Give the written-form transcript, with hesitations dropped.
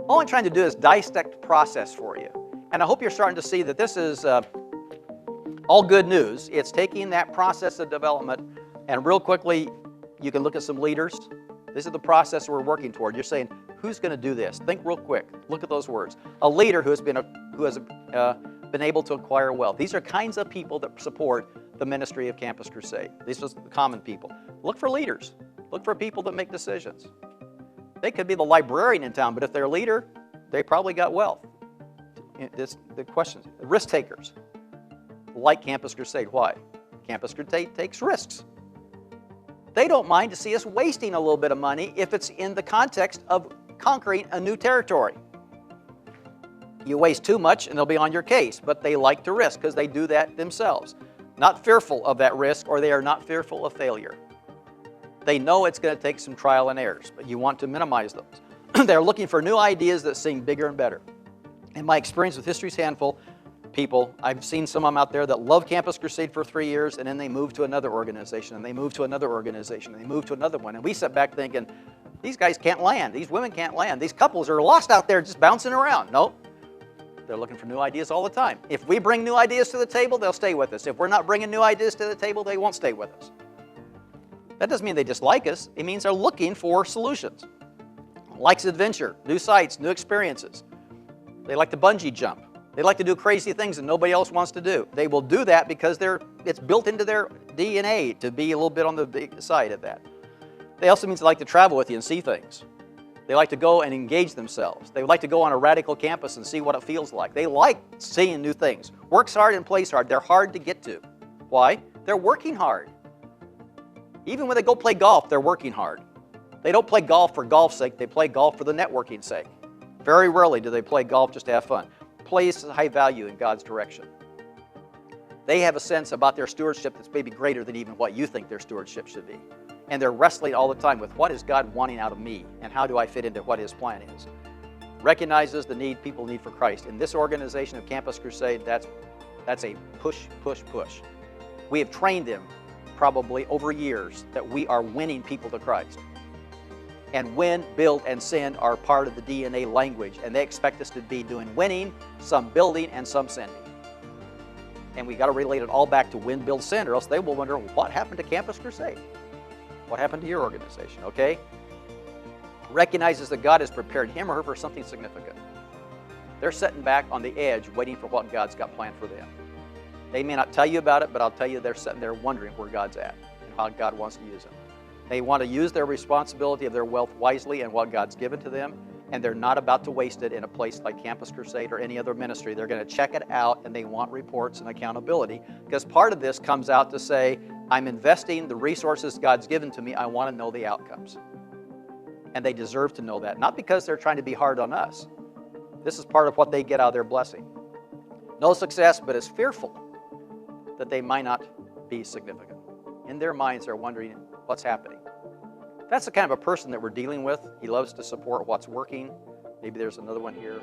All I'm trying to do is dissect the process for you. And I hope you're starting to see that this is all good news. It's taking that process of development, and real quickly, you can look at some leaders. This is the process we're working toward. You're saying, who's going to do this? Think real quick. Look at those words. A leader who has been able to acquire wealth. These are kinds of people that support the ministry of Campus Crusade. These are the common people. Look for leaders. Look for people that make decisions. They could be the librarian in town, but if they're a leader, they probably got wealth. The questions, risk takers, like Campus Crusade. Why? Campus Crusade takes risks. They don't mind to see us wasting a little bit of money if it's in the context of conquering a new territory. You waste too much and they'll be on your case, but they like to risk because they do that themselves. Not fearful of that risk, or they are not fearful of failure. They know it's going to take some trial and errors, but you want to minimize those. They're looking for new ideas that seem bigger and better. In my experience with History's Handful people, I've seen some of them out there that love Campus Crusade for 3 years, and then they move to another organization, and they move to another organization, and they move to another one. And we sit back thinking, these guys can't land. These women can't land. These couples are lost out there just bouncing around. Nope. They're looking for new ideas all the time. If we bring new ideas to the table, they'll stay with us. If we're not bringing new ideas to the table, they won't stay with us. That doesn't mean they dislike us. It means they're looking for solutions. Likes adventure, new sights, new experiences. They like to bungee jump. They like to do crazy things that nobody else wants to do. They will do that because it's built into their DNA to be a little bit on the big side of that. They also means they like to travel with you and see things. They like to go and engage themselves. They like to go on a radical campus and see what it feels like. They like seeing new things. Works hard and plays hard. They're hard to get to. Why? They're working hard. Even when they go play golf, they're working hard. They don't play golf for golf's sake. They play golf for the networking sake. Very rarely do they play golf just to have fun. Place high value in God's direction. They have a sense about their stewardship that's maybe greater than even what you think their stewardship should be. And they're wrestling all the time with what is God wanting out of me and how do I fit into what His plan is. Recognizes the need people need for Christ. In this organization of Campus Crusade, that's a push, push, push. We have trained them probably over years that we are winning people to Christ. And win, build, and send are part of the DNA language, and they expect us to be doing winning, some building, and some sending. And we got to relate it all back to win, build, send, or else they will wonder, what happened to Campus Crusade? What happened to your organization, okay? Recognizes that God has prepared him or her for something significant. They're sitting back on the edge waiting for what God's got planned for them. They may not tell you about it, but I'll tell you they're sitting there wondering where God's at and how God wants to use them. They want to use their responsibility of their wealth wisely and what God's given to them, and they're not about to waste it in a place like Campus Crusade or any other ministry. They're going to check it out, and they want reports and accountability, because part of this comes out to say, I'm investing the resources God's given to me. I want to know the outcomes. And they deserve to know that, not because they're trying to be hard on us. This is part of what they get out of their blessing. No success, but is fearful that they might not be significant. In their minds, they're wondering what's happening. That's the kind of a person that we're dealing with. He loves to support what's working. Maybe there's another one here.